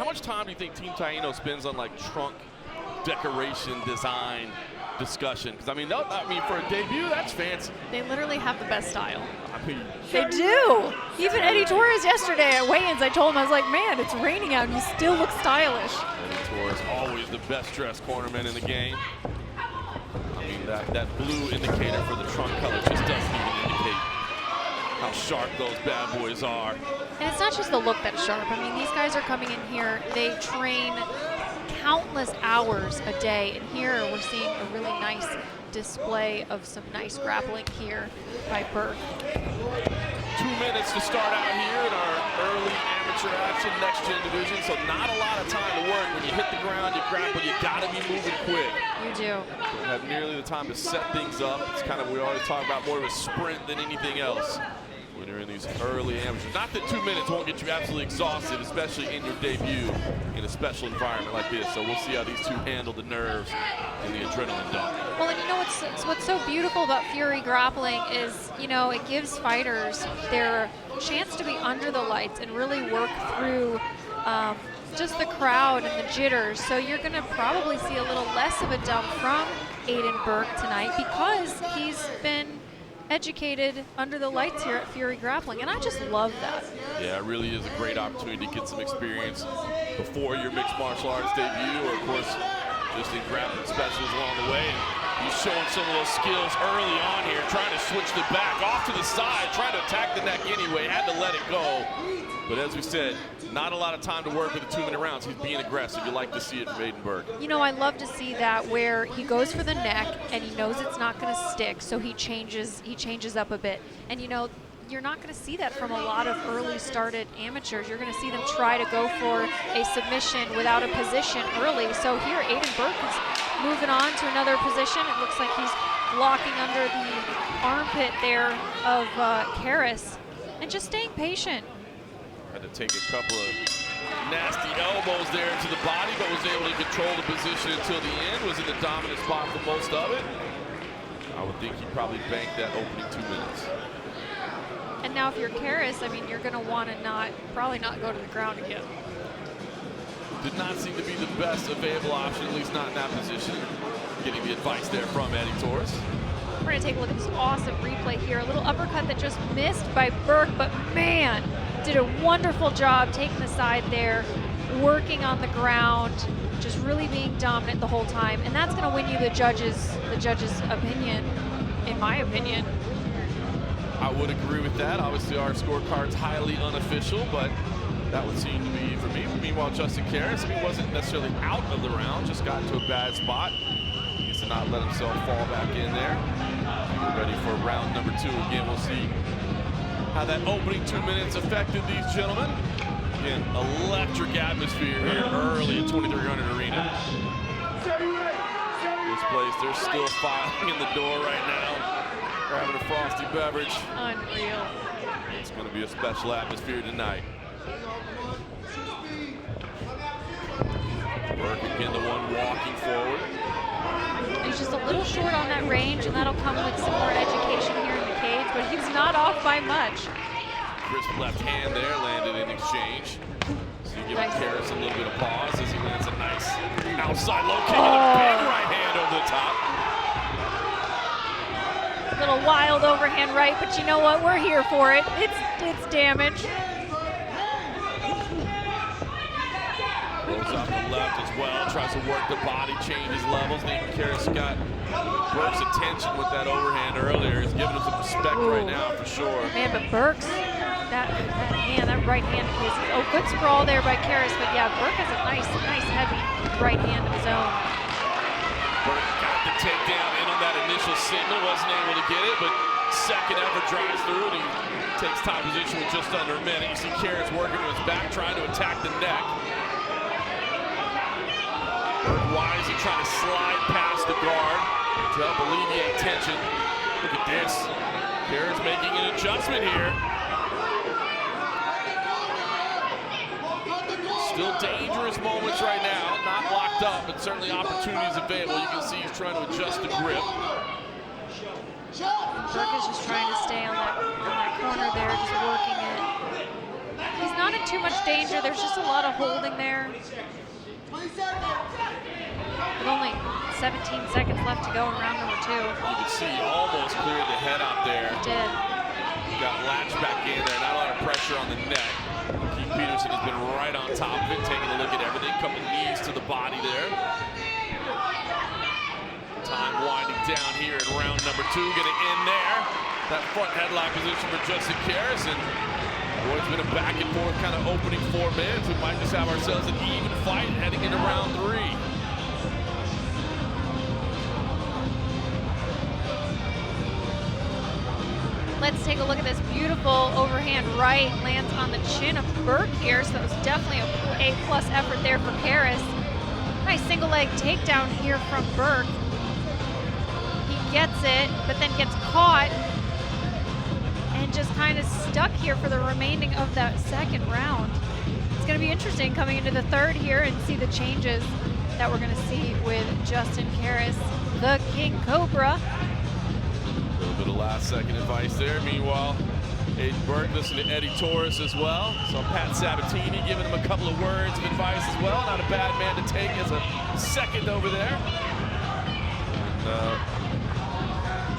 How much time do you think Team Taino spends on like trunk decoration design discussion? Because I mean, for a debut, that's fancy. They literally have the best style. I mean, they do. Even Eddie Torres yesterday at weigh-ins, I told him, I was like, man, it's raining out and you still look stylish. Eddie Torres, always the best dressed cornerman in the game. I mean, that blue indicator for the trunk color just doesn't even indicate how sharp those bad boys are. And it's not just the look that's sharp. I mean, these guys are coming in here, they train countless hours a day, and here we're seeing a really nice display of some nice grappling here by Burke. 2 minutes to start out here in our early amateur action NextGen division, so not a lot of time to work. When you hit the ground, you grapple, you gotta be moving quick. You do. Don't have nearly the time to set things up. It's kind of, we always talk about more of a sprint than anything else when you're in these early amateurs. Not that 2 minutes won't get you absolutely exhausted, especially in your debut in a special environment like this. So we'll see how these two handle the nerves and the adrenaline dump. Well, and you know what's so beautiful about Fury grappling is, you know, it gives fighters their chance to be under the lights and really work through just the crowd and the jitters. So you're going to probably see a little less of a dump from Aidan Burke tonight because he's been educated under the lights here at Fury Grappling, and I just love that. Yeah, it really is a great opportunity to get some experience before your mixed martial arts debut, or of course, just in grappling specials along the way. And he's showing some of those skills early on here, trying to switch the back off to the side, trying to attack the neck anyway, had to let it go. But as we said, not a lot of time to work with the 2 minute rounds. He's being aggressive. You like to see it from Aidan Burke. You know, I love to see that where he goes for the neck and he knows it's not going to stick, so he changes up a bit. And you know, you're not going to see that from a lot of early started amateurs. You're going to see them try to go for a submission without a position early. So here Aidan Burke is moving on to another position. It looks like he's locking under the armpit there of Cariss and just staying patient. Had to take a couple of nasty elbows there into the body, but was able to control the position until the end. Was in the dominant spot for most of it. I would think he probably banked that opening 2 minutes. And now if you're Cariss, I mean, you're going to want to probably not go to the ground again. Did not seem to be the best available option, at least not in that position. Getting the advice there from Eddie Torres. We're going to take a look at this awesome replay here. A little uppercut that just missed by Burke, but man, did a wonderful job taking the side there, working on the ground, just really being dominant the whole time. And that's going to win you the judge's opinion, in my opinion. I would agree with that. Obviously, our scorecard's highly unofficial, but that would seem to be for me. Meanwhile, Justin Cariss, he wasn't necessarily out of the round, just got into a bad spot. He needs to not let himself fall back in there. We're ready for round number 2. Again, we'll see how that opening 2 minutes affected these gentlemen. Again, electric atmosphere here early at 2300 Arena. This place, they're still filing in the door right now, grabbing a frosty beverage. Unreal. It's going to be a special atmosphere tonight. Burke again, the one walking forward. He's just a little short on that range, and that'll come with some more education here in the cage, but he's not off by much. Crisp left hand there, landed in exchange. So you give Cariss a little bit of pause as he lands a nice outside low kick and a big right hand over the top. A little wild overhand right, but you know what? We're here for it. It's damage. Goes up the left as well, tries to work the body, changes levels. Then Cariss got Burke's attention with that overhand earlier. He's giving him some respect right now for sure. Man, but Burke's, that right hand is, good sprawl there by Cariss, but yeah, Burke has a nice heavy right hand of his own. Burke got the takedown in on that initial signal, wasn't able to get it, but second effort drives through and he takes top position with just under a minute. You see Cariss working to his back, trying to attack the neck. Burke wisely trying to slide past the guard to help alleviate tension. Look at this. Cariss making an adjustment here. Still dangerous moments right now. Not locked up, but certainly opportunities available. You can see he's trying to adjust the grip. Burke is just trying to stay on that corner there, just working it. He's not in too much danger. There's just a lot of holding there. With only 17 seconds left to go in round number 2. You can see he almost cleared the head out there. He did. Got latched back in there, not a lot of pressure on the neck. Keith Peterson has been right on top of it, taking a look at everything, couple knees to the body there. Time winding down here in round number 2, gonna end there. That front headlock position for Justin Cariss, and boy, it's been a back and forth kind of opening 4 minutes. We might just have ourselves an even fight heading into round 3. Let's take a look at this beautiful overhand right. Lands on the chin of Burke here, so that was definitely a A+ effort there for Cariss. Nice single leg takedown here from Burke. He gets it, but then gets caught and just kind of stuck here for the remaining of that second round. It's going to be interesting coming into the 3rd here and see the changes that we're going to see with Justin Cariss, the King Cobra. A little bit of last-second advice there. Meanwhile, Aidan Burke listening to Eddie Torres as well. So Pat Sabatini giving him a couple of words of advice as well. Not a bad man to take as a second over there. And,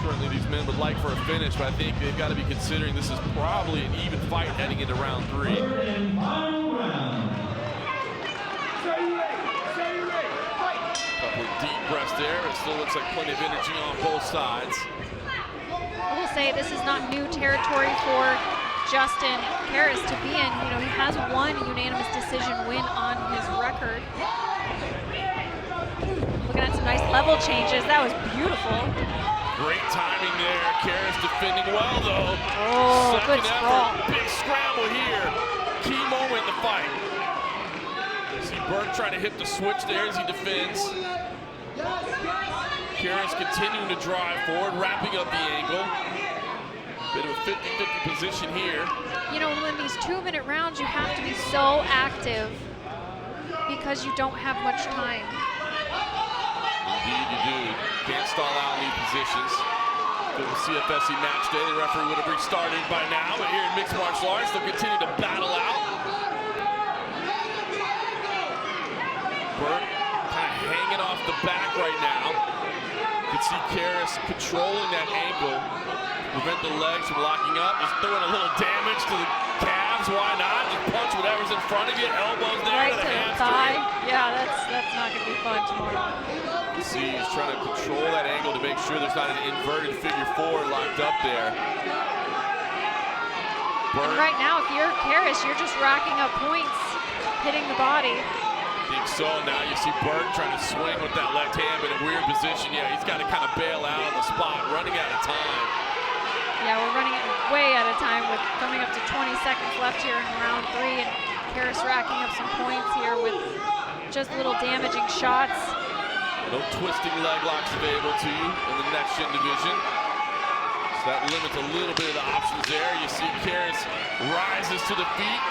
certainly these men would like for a finish, but I think they've got to be considering this is probably an even fight heading into round 3. Couple of deep breaths there. It still looks like plenty of energy on both sides. I will say this is not new territory for Justin Cariss to be in. You know, he has one unanimous decision win on his record. Looking at some nice level changes. That was beautiful. Great timing there. Cariss defending well, though. Oh, second good sprawl. effort. Big scramble here. Key moment in the fight. See Burke trying to hit the switch there as he defends. Cariss continuing to drive forward, wrapping up the angle. Bit of a 50-50 position here. You know, in these 2-minute rounds, you have to be so active because you don't have much time. Indeed you do. Can't stall out in these positions. For the CFFC match day, the referee would have restarted by now, but here in mixed martial arts, they'll continue to battle out. Burke kind of hanging off the back right now. You can see Cariss controlling that ankle, prevent the legs from locking up, just throwing a little damage to the calves. Why not? Just punch whatever's in front of you. Elbows there Right to the to the hamstring. thigh. Yeah, that's not going to be fun tomorrow. You see he's trying to control that angle to make sure there's not an inverted figure 4 locked up there. And right now, if you're Cariss, you're just racking up points, hitting the body. I think so. Now you see Burke trying to swing with that left hand, but in a weird position. Yeah, he's got to kind of bail out on the spot, running out of time. Yeah, we're running way out of time with coming up to 20 seconds left here in round 3, and Cariss racking up some points here with just little damaging shots. No twisting leg locks available to you in the NextGen division. So that limits a little bit of the options there. You see Cariss rises to the feet,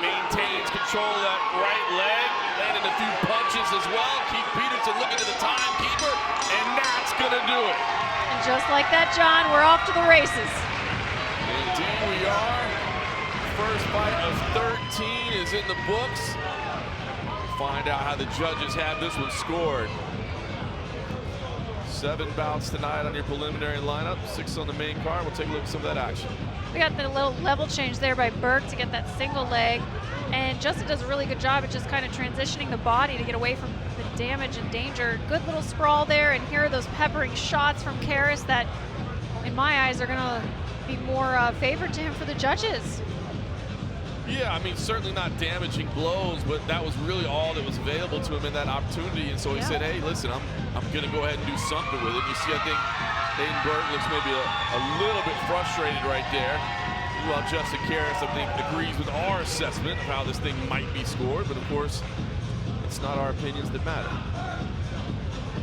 maintains control of that right leg, landing a few punches as well. Keith Peterson looking to the timekeeper, and that's gonna do it. And just like that, John, we're off to the races. Indeed we are. First fight of 13 is in the books. Find out how the judges have this one scored. 7 bouts tonight on your preliminary lineup, 6 on the main card. We'll take a look at some of that action. We got the little level change there by Burke to get that single leg. And Justin does a really good job at just kind of transitioning the body to get away from the damage and danger. Good little sprawl there, and here are those peppering shots from Cariss that, in my eyes, are going to be more favored to him for the judges. Yeah, I mean, certainly not damaging blows, but that was really all that was available to him in that opportunity. And so he said, hey, listen, I'm going to go ahead and do something with it. You see, I think Aidan Burke looks maybe a little bit frustrated right there. Well, Justin Cariss, I think, agrees with our assessment of how this thing might be scored. But, of course, it's not our opinions that matter.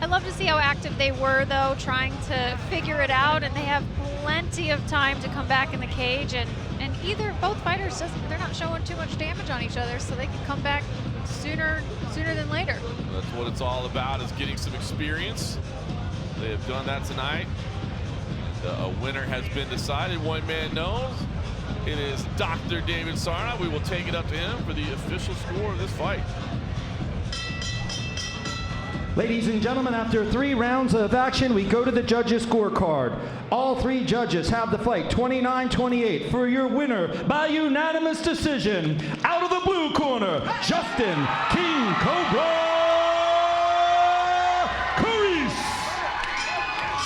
I love to see how active they were, though, trying to figure it out. And they have plenty of time to come back in the cage. And both fighters, they're not showing too much damage on each other, so they can come back sooner than later. That's what it's all about, is getting some experience. They have done that tonight. A winner has been decided. One man knows. It is Dr. David Sarna. We will take it up to him for the official score of this fight. Ladies and gentlemen, after 3 rounds of action, we go to the judges' scorecard. All 3 judges have the fight 29-28 for your winner by unanimous decision. Out of the blue corner, Justin King Cobra Cariss.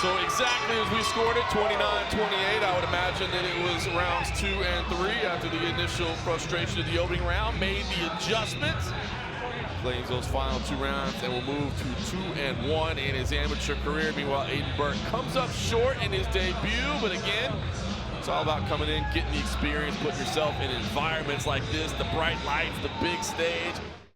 So exactly as we scored it, 29-28, I would imagine that it was rounds 2 and 3 after the initial frustration of the opening round, made the adjustments. Plays those final 2 rounds and will move to 2-1 in his amateur career. Meanwhile, Aidan Burke comes up short in his debut, but again, it's all about coming in, getting the experience, putting yourself in environments like this, the bright lights, the big stage.